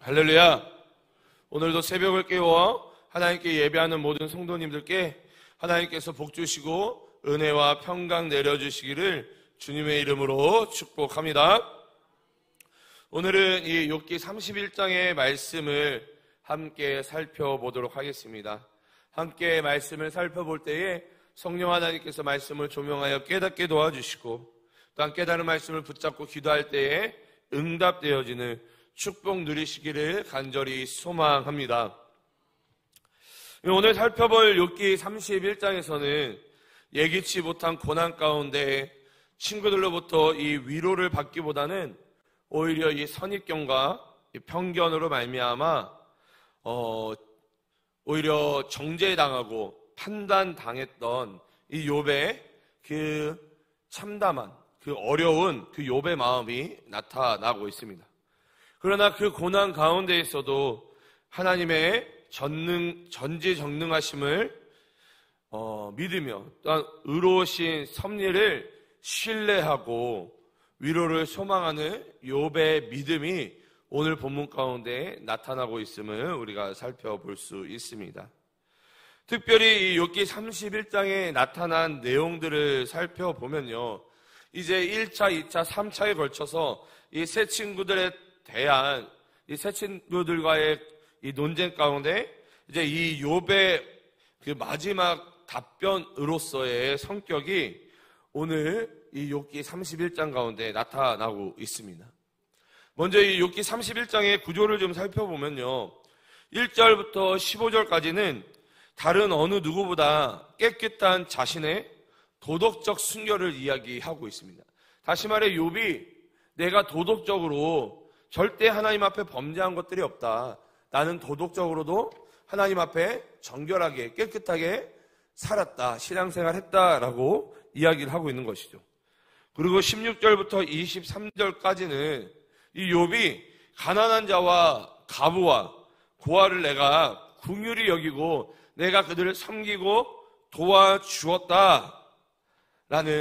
할렐루야. 오늘도 새벽을 깨워 하나님께 예배하는 모든 성도님들께 하나님께서 복 주시고 은혜와 평강 내려주시기를 주님의 이름으로 축복합니다. 오늘은 이 욥기 31장의 말씀을 함께 살펴보도록 하겠습니다. 함께 말씀을 살펴볼 때에 성령 하나님께서 말씀을 조명하여 깨닫게 도와주시고 또한 깨달은 말씀을 붙잡고 기도할 때에 응답되어지는 축복 누리시기를 간절히 소망합니다. 오늘 살펴볼 욥기 31장에서는 예기치 못한 고난 가운데 친구들로부터 이 위로를 받기보다는 오히려 이 선입견과 이 편견으로 말미암아 오히려 정죄당하고 판단당했던 이 욥의 그 참담한 그 어려운 그 욥의 마음이 나타나고 있습니다. 그러나 그 고난 가운데에서도 하나님의 전지전능하심을 믿으며 또한 의로우신 섭리를 신뢰하고 위로를 소망하는 욥의 믿음이 오늘 본문 가운데 나타나고 있음을 우리가 살펴볼 수 있습니다. 특별히 이 욥기 31장에 나타난 내용들을 살펴보면요, 이제 1차, 2차, 3차에 걸쳐서 이 세 친구들에 대한 이 세 친구들과의 이 논쟁 가운데 이제 이 욥의 그 마지막 답변으로서의 성격이 오늘 이 욥기 31장 가운데 나타나고 있습니다. 먼저 이 욥기 31장의 구조를 좀 살펴보면요, 1절부터 15절까지는 다른 어느 누구보다 깨끗한 자신의 도덕적 순결을 이야기하고 있습니다. 다시 말해 욥이 내가 도덕적으로 절대 하나님 앞에 범죄한 것들이 없다. 나는 도덕적으로도 하나님 앞에 정결하게 깨끗하게 살았다. 신앙생활 했다라고 이야기를 하고 있는 것이죠. 그리고 16절부터 23절까지는 이 욥이 가난한 자와 과부와 고아를 내가 긍휼히 여기고 내가 그들을 섬기고 도와주었다라는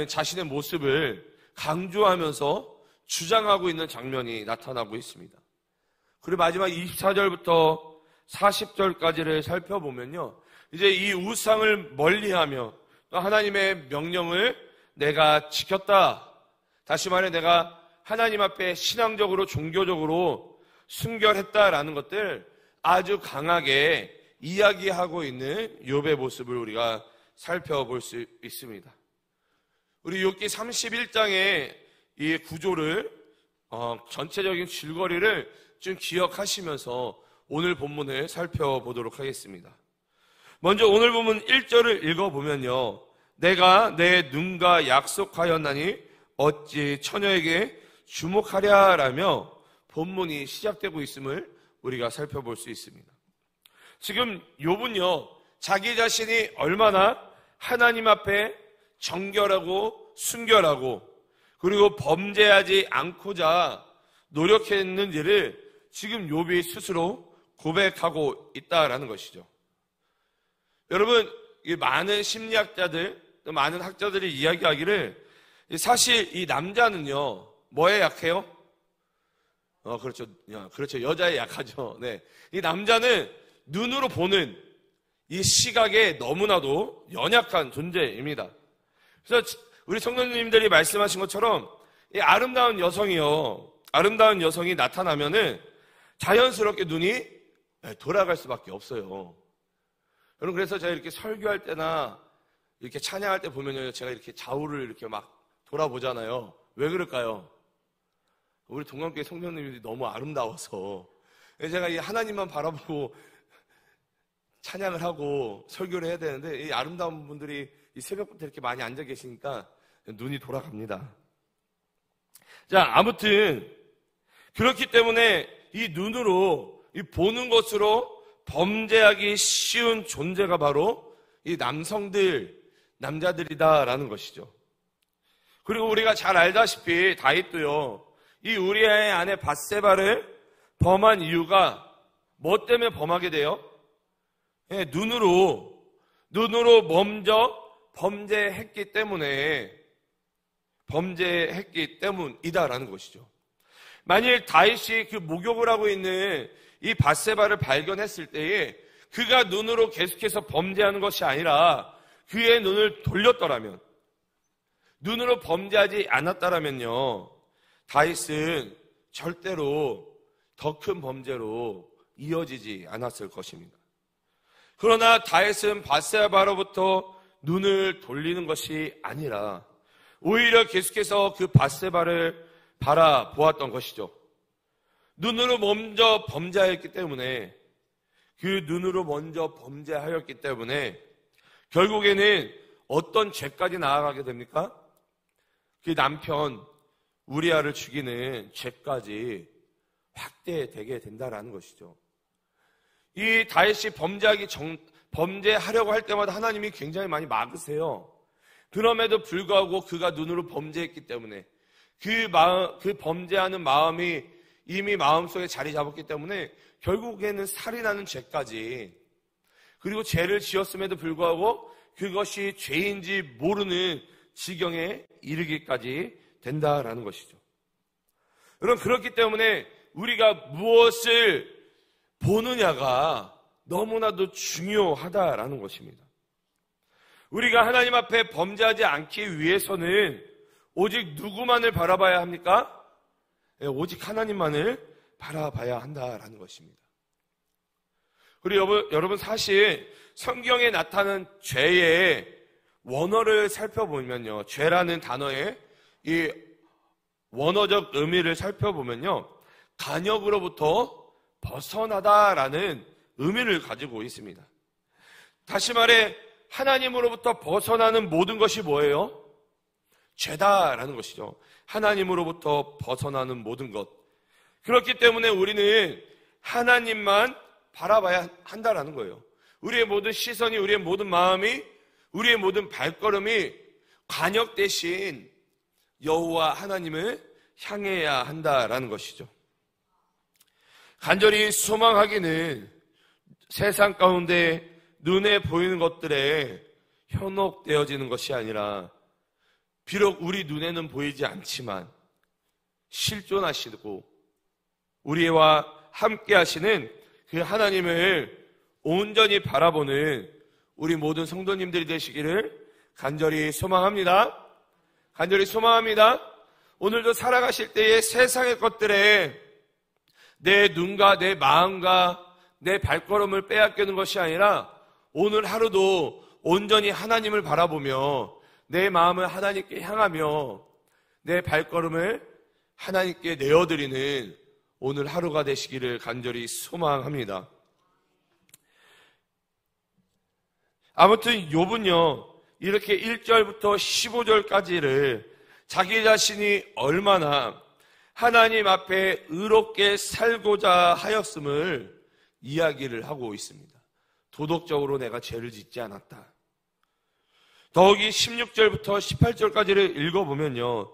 자신의 모습을 강조하면서 주장하고 있는 장면이 나타나고 있습니다. 그리고 마지막 24절부터 40절까지를 살펴보면요, 이제 이 우상을 멀리하며 또 하나님의 명령을 내가 지켰다. 다시 말해 내가 하나님 앞에 신앙적으로 종교적으로 순결했다라는 것들 아주 강하게 이야기하고 있는 욥의 모습을 우리가 살펴볼 수 있습니다. 우리 욥기 31장의 이 구조를 전체적인 줄거리를 좀 기억하시면서 오늘 본문을 살펴보도록 하겠습니다. 먼저 오늘 본문 1절을 읽어보면요, 내가 내 눈과 약속하였나니 어찌 처녀에게 주목하랴라며 본문이 시작되고 있음을 우리가 살펴볼 수 있습니다. 지금 욥은요, 자기 자신이 얼마나 하나님 앞에 정결하고 순결하고 그리고 범죄하지 않고자 노력했는지를 지금 욥이 스스로 고백하고 있다라는 것이죠. 여러분, 많은 심리학자들, 또 많은 학자들이 이야기하기를 사실 이 남자는요, 뭐에 약해요? 그렇죠. 여자에 약하죠. 네. 이 남자는 눈으로 보는 이 시각에 너무나도 연약한 존재입니다. 그래서 우리 성도님들이 말씀하신 것처럼 이 아름다운 여성이 나타나면은 자연스럽게 눈이 돌아갈 수밖에 없어요. 여러분, 그래서 제가 이렇게 설교할 때나 이렇게 찬양할 때 보면요, 제가 이렇게 좌우를 이렇게 막 돌아보잖아요. 왜 그럴까요? 우리 동감교회 성도님들이 너무 아름다워서 제가 이 하나님만 바라보고 찬양을 하고 설교를 해야 되는데 이 아름다운 분들이 이 새벽부터 이렇게 많이 앉아 계시니까 눈이 돌아갑니다. 자, 아무튼 그렇기 때문에 이 눈으로 이 보는 것으로 범죄하기 쉬운 존재가 바로 이 남자들이다라는 것이죠. 그리고 우리가 잘 알다시피 다윗도요, 이 우리아의 아내 밧세바를 범한 이유가 뭐 때문에 범하게 돼요? 눈으로 먼저 범죄했기 때문이다라는 것이죠. 만일 다윗이 그 목욕을 하고 있는 이 밧세바를 발견했을 때에 그가 눈으로 계속해서 범죄하는 것이 아니라 그의 눈을 돌렸더라면, 눈으로 범죄하지 않았더라면요, 다윗은 절대로 더 큰 범죄로 이어지지 않았을 것입니다. 그러나 다윗은 밧세바로부터 눈을 돌리는 것이 아니라 오히려 계속해서 그 밧세바를 바라보았던 것이죠. 눈으로 먼저 범죄하였기 때문에, 그 눈으로 먼저 범죄하였기 때문에 결국에는 어떤 죄까지 나아가게 됩니까? 그 남편 우리아를 죽이는 죄까지 확대되게 된다라는 것이죠. 이 다윗이 범죄하려고 할 때마다 하나님이 굉장히 많이 막으세요. 그럼에도 불구하고 그가 눈으로 범죄했기 때문에 그 범죄하는 마음이 이미 마음속에 자리 잡았기 때문에 결국에는 살인하는 죄까지, 그리고 죄를 지었음에도 불구하고 그것이 죄인지 모르는 지경에 이르기까지 된다라는 것이죠. 여러분, 그렇기 때문에 우리가 무엇을 보느냐가 너무나도 중요하다라는 것입니다. 우리가 하나님 앞에 범죄하지 않기 위해서는 오직 누구만을 바라봐야 합니까? 오직 하나님만을 바라봐야 한다라는 것입니다. 그리고 여러분, 사실 성경에 나타나는 죄의 원어를 살펴보면요, 죄라는 단어의 이 원어적 의미를 살펴보면요, 간역으로부터 벗어나다라는 의미를 가지고 있습니다. 다시 말해 하나님으로부터 벗어나는 모든 것이 뭐예요? 죄다라는 것이죠. 하나님으로부터 벗어나는 모든 것. 그렇기 때문에 우리는 하나님만 바라봐야 한다라는 거예요. 우리의 모든 시선이, 우리의 모든 마음이, 우리의 모든 발걸음이 관역 대신 여호와 하나님을 향해야 한다라는 것이죠. 간절히 소망하기는 세상 가운데 눈에 보이는 것들에 현혹되어지는 것이 아니라, 비록 우리 눈에는 보이지 않지만 실존하시고 우리와 함께 하시는 그 하나님을 온전히 바라보는 우리 모든 성도님들이 되시기를 간절히 소망합니다. 간절히 소망합니다. 오늘도 살아가실 때의 세상의 것들에 내 눈과 내 마음과 내 발걸음을 빼앗기는 것이 아니라 오늘 하루도 온전히 하나님을 바라보며 내 마음을 하나님께 향하며 내 발걸음을 하나님께 내어드리는 오늘 하루가 되시기를 간절히 소망합니다. 아무튼 욥은요, 이렇게 1절부터 15절까지를 자기 자신이 얼마나 하나님 앞에 의롭게 살고자 하였음을 이야기를 하고 있습니다. 도덕적으로 내가 죄를 짓지 않았다. 더욱이 16절부터 18절까지를 읽어보면요,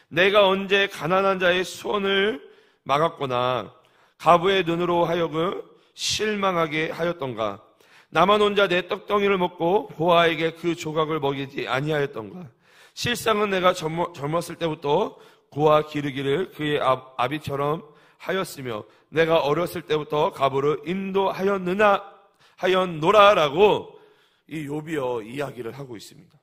내가 언제 가난한 자의 소원을 막았거나 가부의 눈으로 하여금 실망하게 하였던가. 나만 혼자 내 떡덩이를 먹고 고아에게 그 조각을 먹이지 아니하였던가. 실상은 내가 젊었을 때부터 고아 기르기를 그의 아비처럼 하였으며 내가 어렸을 때부터 가부를 인도하였노라라고 이 욥이요 이야기를 하고 있습니다.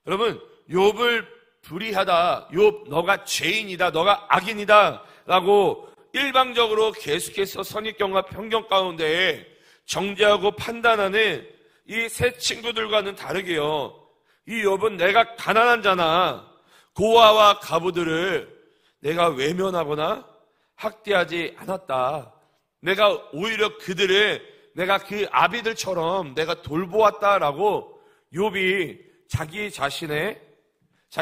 여러분, 욥을 불의하다, 욥 너가 죄인이다, 너가 악인이다 라고 일방적으로 계속해서 선입견과 편견 가운데 정죄하고 판단하는 이 세 친구들과는 다르게요, 이 욥은 내가 가난한 자나 고아와 가부들을 내가 외면하거나 학대하지 않았다. 내가 오히려 그들을 내가 그 아비들처럼 내가 돌보았다라고 욥이 자기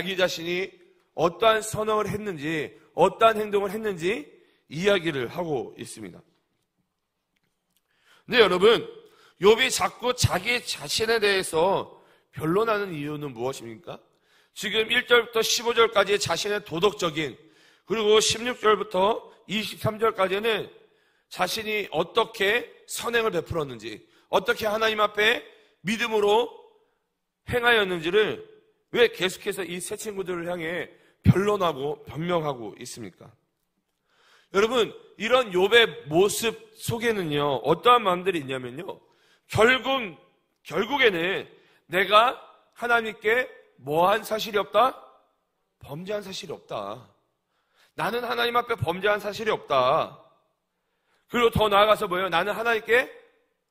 자신이 어떠한 선언을 했는지, 어떠한 행동을 했는지 이야기를 하고 있습니다. 근데 여러분, 욥이 자꾸 자기 자신에 대해서 변론하는 이유는 무엇입니까? 지금 1절부터 15절까지 자신의 도덕적인, 그리고 16절부터 23절까지는 자신이 어떻게 선행을 베풀었는지, 어떻게 하나님 앞에 믿음으로 행하였는지를 왜 계속해서 이 세 친구들을 향해 변론하고 변명하고 있습니까? 여러분, 이런 욥의 모습 속에는요, 어떠한 마음들이 있냐면요, 결국에는 내가 하나님께 뭐한 사실이 없다? 범죄한 사실이 없다. 나는 하나님 앞에 범죄한 사실이 없다. 그리고 더 나아가서 뭐예요? 나는 하나님께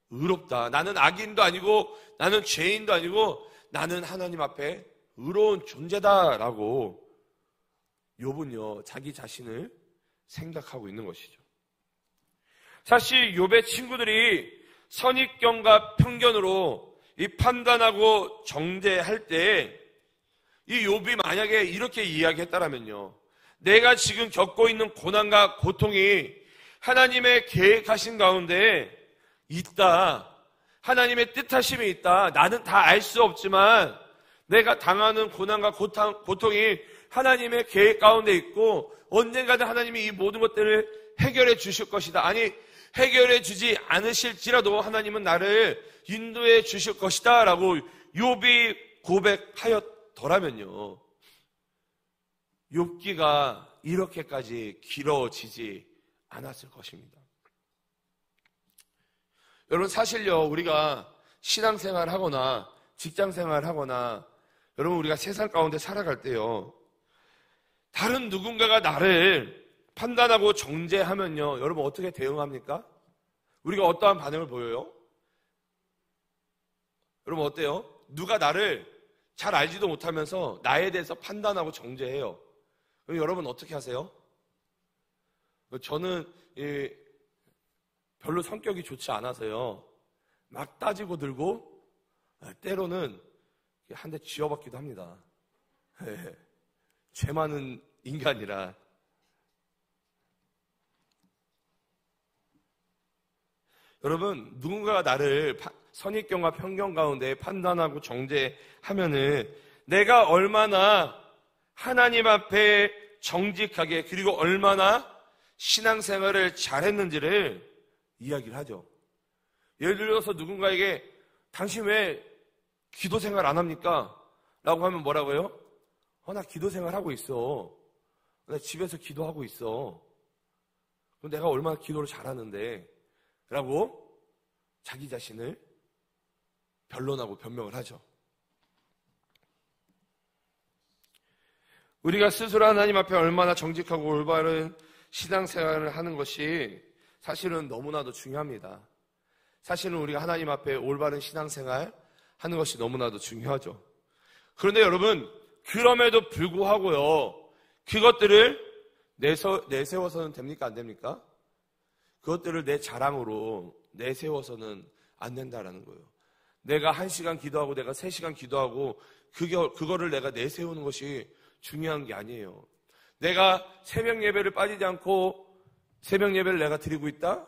의롭다. 나는 악인도 아니고 나는 죄인도 아니고 나는 하나님 앞에 의로운 존재다라고 욥은요, 자기 자신을 생각하고 있는 것이죠. 사실 욥의 친구들이 선입견과 편견으로 이 판단하고 정죄할 때 이 욥이 만약에 이렇게 이야기했다라면요, 내가 지금 겪고 있는 고난과 고통이 하나님의 계획하신 가운데 있다. 하나님의 뜻하심이 있다. 나는 다 알 수 없지만 내가 당하는 고난과 고통이 하나님의 계획 가운데 있고 언젠가는 하나님이 이 모든 것들을 해결해 주실 것이다. 아니, 해결해 주지 않으실지라도 하나님은 나를 인도해 주실 것이다 라고 욥이 고백하였더라면요, 욥기가 이렇게까지 길어지지 않았을 것입니다. 여러분, 사실요, 우리가 신앙생활 하거나 직장생활 하거나 여러분, 우리가 세상 가운데 살아갈 때요, 다른 누군가가 나를 판단하고 정죄하면요, 여러분 어떻게 대응합니까? 우리가 어떠한 반응을 보여요? 여러분 어때요? 누가 나를 잘 알지도 못하면서 나에 대해서 판단하고 정죄해요. 그럼 여러분 어떻게 하세요? 저는 별로 성격이 좋지 않아서요, 막 따지고 들고 때로는 한 대 쥐어박기도 합니다. 죄 많은 인간이라. 여러분, 누군가가 나를 선입견과 편견 가운데 판단하고 정죄하면은 내가 얼마나 하나님 앞에 정직하게 그리고 얼마나 신앙생활을 잘했는지를 이야기를 하죠. 예를 들어서 누군가에게 당신 왜 기도 생활 안 합니까? 라고 하면 뭐라고 해요? 나 기도 생활 하고 있어. 나 집에서 기도하고 있어. 그럼 내가 얼마나 기도를 잘하는데 라고 자기 자신을 변론하고 변명을 하죠. 우리가 스스로 하나님 앞에 얼마나 정직하고 올바른 신앙생활을 하는 것이 사실은 너무나도 중요합니다. 사실은 우리가 하나님 앞에 올바른 신앙생활 하는 것이 너무나도 중요하죠. 그런데 여러분, 그럼에도 불구하고요, 그것들을 내세워서는 됩니까? 안 됩니까? 그것들을 내 자랑으로 내세워서는 안 된다라는 거예요. 내가 1시간 기도하고 내가 3시간 기도하고 그거를 내가 내세우는 것이 중요한 게 아니에요. 내가 새벽 예배를 빠지지 않고 새벽 예배를 내가 드리고 있다?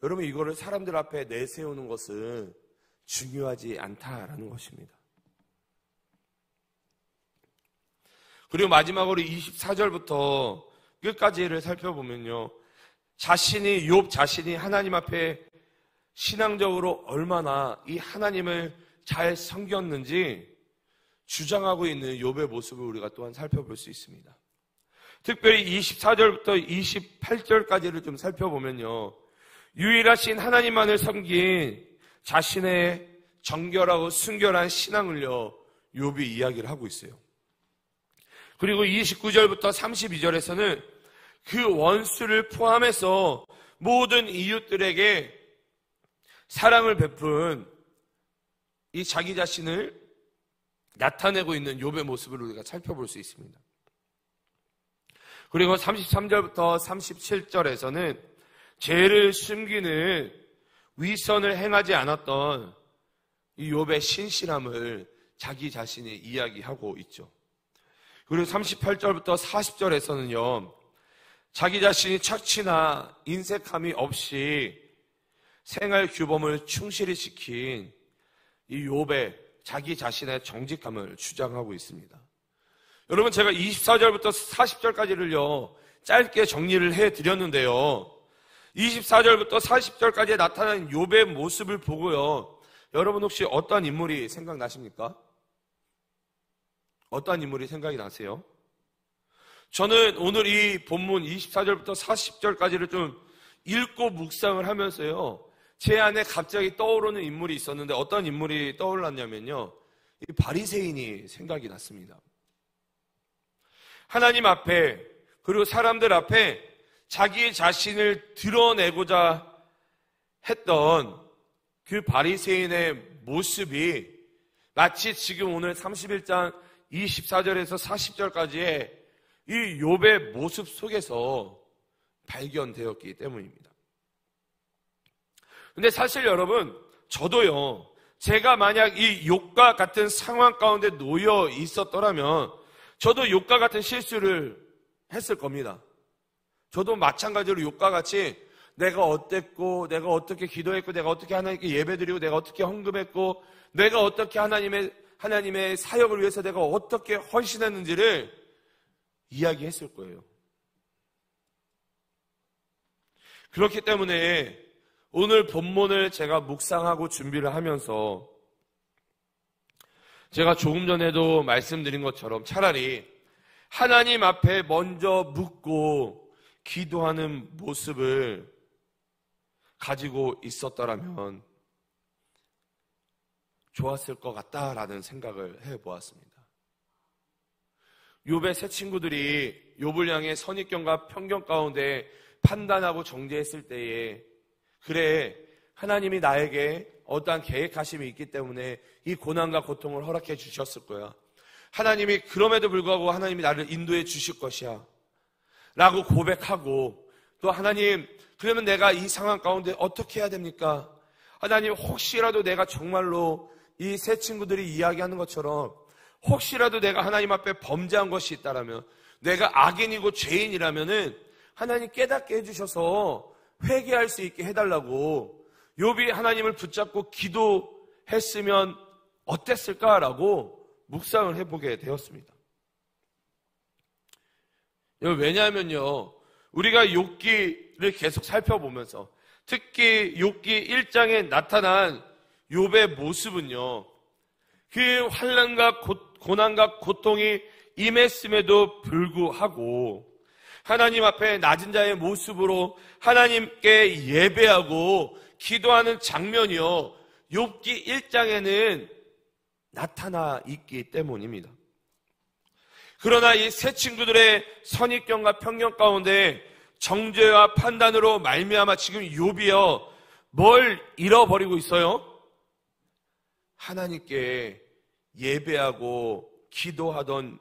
여러분, 이거를 사람들 앞에 내세우는 것은 중요하지 않다라는 것입니다. 그리고 마지막으로 24절부터 끝까지를 살펴보면요, 욥 자신이 하나님 앞에 신앙적으로 얼마나 이 하나님을 잘 섬겼는지 주장하고 있는 욥의 모습을 우리가 또한 살펴볼 수 있습니다. 특별히 24절부터 28절까지를 좀 살펴보면요, 유일하신 하나님만을 섬긴 자신의 정결하고 순결한 신앙을요, 욥이 이야기를 하고 있어요. 그리고 29절부터 32절에서는 그 원수를 포함해서 모든 이웃들에게 사랑을 베푼 이 자기 자신을 나타내고 있는 욥의 모습을 우리가 살펴볼 수 있습니다. 그리고 33절부터 37절에서는 죄를 숨기는 위선을 행하지 않았던 이 욥의 신실함을 자기 자신이 이야기하고 있죠. 그리고 38절부터 40절에서는요, 자기 자신이 착취나 인색함이 없이 생활 규범을 충실히 지킨 이 욥의 자기 자신의 정직함을 주장하고 있습니다. 여러분, 제가 24절부터 40절까지를요 짧게 정리를 해드렸는데요, 24절부터 40절까지에 나타난 욥의 모습을 보고요, 여러분 혹시 어떤 인물이 생각나십니까? 어떤 인물이 생각이 나세요? 저는 오늘 이 본문 24절부터 40절까지를 좀 읽고 묵상을 하면서요, 제 안에 갑자기 떠오르는 인물이 있었는데 어떤 인물이 떠올랐냐면요, 이 바리새인이 생각이 났습니다. 하나님 앞에 그리고 사람들 앞에 자기 자신을 드러내고자 했던 그 바리새인의 모습이 마치 지금 오늘 31장 24절에서 40절까지의 이 욥의 모습 속에서 발견되었기 때문입니다. 근데 사실 여러분, 저도요, 제가 만약 이 욥과 같은 상황 가운데 놓여 있었더라면 저도 욥과 같은 실수를 했을 겁니다. 저도 마찬가지로 욥과 같이 내가 어땠고, 내가 어떻게 기도했고, 내가 어떻게 하나님께 예배드리고, 내가 어떻게 헌금했고, 내가 어떻게 하나님의 사역을 위해서 내가 어떻게 헌신했는지를 이야기했을 거예요. 그렇기 때문에 오늘 본문을 제가 묵상하고 준비를 하면서 제가 조금 전에도 말씀드린 것처럼 차라리 하나님 앞에 먼저 묻고 기도하는 모습을 가지고 있었더라면 좋았을 것 같다라는 생각을 해보았습니다. 욥의 세 친구들이 욥을 향해 선입견과 편견 가운데 판단하고 정죄했을 때에, 그래, 하나님이 나에게 어떠한 계획하심이 있기 때문에 이 고난과 고통을 허락해 주셨을 거야. 하나님이 그럼에도 불구하고 하나님이 나를 인도해 주실 것이야 라고 고백하고, 또 하나님, 그러면 내가 이 상황 가운데 어떻게 해야 됩니까? 하나님, 혹시라도 내가 정말로 이 세 친구들이 이야기하는 것처럼 혹시라도 내가 하나님 앞에 범죄한 것이 있다라면, 내가 악인이고 죄인이라면은 하나님 깨닫게 해주셔서 회개할 수 있게 해달라고 욥이 하나님을 붙잡고 기도했으면 어땠을까라고 묵상을 해보게 되었습니다. 왜냐하면요, 우리가 욥기를 계속 살펴보면서 특히 욥기 1장에 나타난 욥의 모습은요, 그 환난과 고난과 고통이 임했음에도 불구하고 하나님 앞에 낮은 자의 모습으로 하나님께 예배하고 기도하는 장면이요, 욥기 1장에는 나타나 있기 때문입니다. 그러나 이 세 친구들의 선입견과 편견 가운데 정죄와 판단으로 말미암아 지금 욥이요, 뭘 잃어버리고 있어요? 하나님께 예배하고 기도하던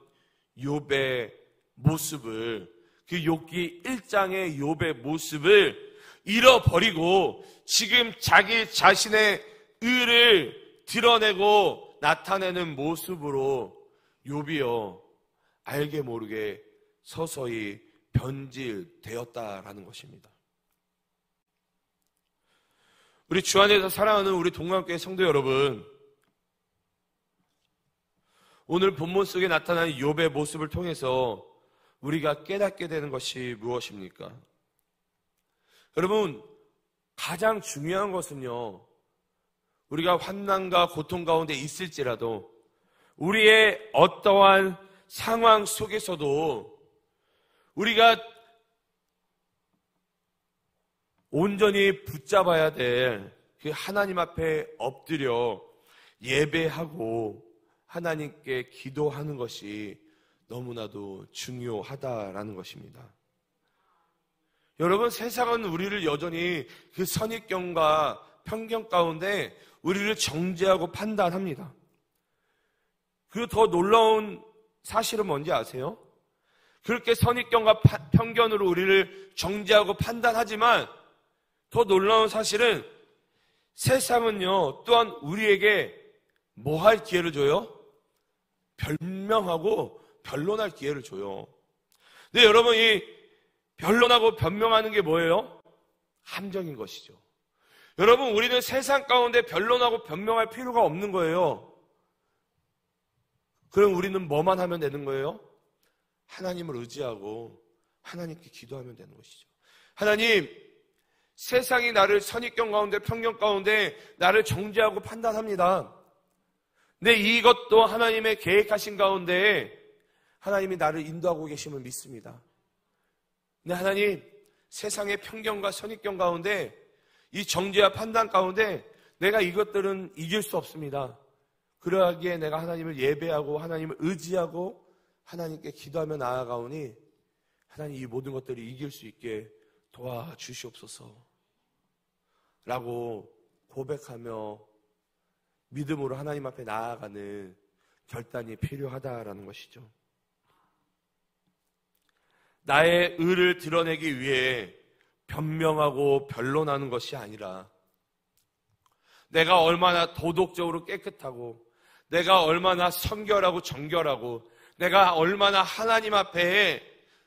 욥의 모습을, 그 욥기 1장의 욥의 모습을 잃어버리고 지금 자기 자신의 의를 드러내고 나타내는 모습으로 욥이요, 알게 모르게 서서히 변질되었다라는 것입니다. 우리 주 안에서 사랑하는 우리 동감교회 성도 여러분, 오늘 본문 속에 나타난 욥의 모습을 통해서 우리가 깨닫게 되는 것이 무엇입니까? 여러분, 가장 중요한 것은요, 우리가 환난과 고통 가운데 있을지라도 우리의 어떠한 상황 속에서도 우리가 온전히 붙잡아야 될 그 하나님 앞에 엎드려 예배하고 하나님께 기도하는 것이 너무나도 중요하다라는 것입니다. 여러분, 세상은 우리를 여전히 그 선입견과 편견 가운데 우리를 정죄하고 판단합니다. 그리고 더 놀라운 사실은 뭔지 아세요? 그렇게 선입견과 편견으로 우리를 정죄하고 판단하지만 더 놀라운 사실은 세상은요, 또한 우리에게 뭐 할 기회를 줘요? 변명하고 변론할 기회를 줘요. 근데 여러분, 이 변론하고 변명하는 게 뭐예요? 함정인 것이죠. 여러분, 우리는 세상 가운데 변론하고 변명할 필요가 없는 거예요. 그럼 우리는 뭐만 하면 되는 거예요? 하나님을 의지하고 하나님께 기도하면 되는 것이죠. 하나님, 세상이 나를 선입견 가운데 편견 가운데 나를 정죄하고 판단합니다. 근데 이것도 하나님의 계획하신 가운데 하나님이 나를 인도하고 계심을 믿습니다. 근데 하나님, 세상의 편견과 선입견 가운데, 이 정죄와 판단 가운데 내가 이것들은 이길 수 없습니다. 그러하기에 내가 하나님을 예배하고 하나님을 의지하고 하나님께 기도하며 나아가오니 하나님 이 모든 것들을 이길 수 있게 도와주시옵소서 라고 고백하며 믿음으로 하나님 앞에 나아가는 결단이 필요하다라는 것이죠. 나의 의를 드러내기 위해 변명하고 변론하는 것이 아니라 내가 얼마나 도덕적으로 깨끗하고 내가 얼마나 성결하고 정결하고 내가 얼마나 하나님 앞에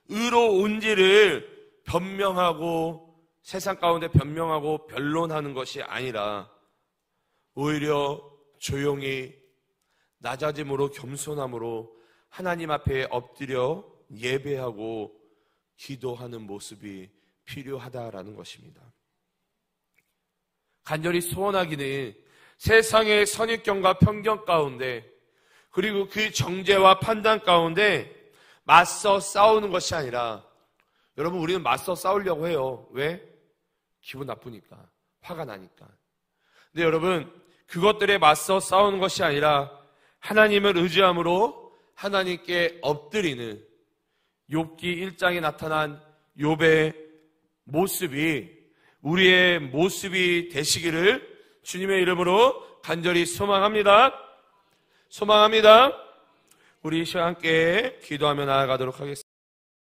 의로운지를 변명하고 세상 가운데 변명하고 변론하는 것이 아니라 오히려 조용히 낮아짐으로 겸손함으로 하나님 앞에 엎드려 예배하고 기도하는 모습이 필요하다라는 것입니다. 간절히 소원하기는 세상의 선입견과 편견 가운데 그리고 그 정죄와 판단 가운데 맞서 싸우는 것이 아니라 여러분 우리는 맞서 싸우려고 해요. 왜? 기분 나쁘니까. 화가 나니까. 근데 여러분 그것들에 맞서 싸우는 것이 아니라 하나님을 의지함으로 하나님께 엎드리는 욥기 1장에 나타난 욥의 모습이 우리의 모습이 되시기를 주님의 이름으로 간절히 소망합니다. 우리 이 시간 함께 기도하며 나아가도록 하겠습니다.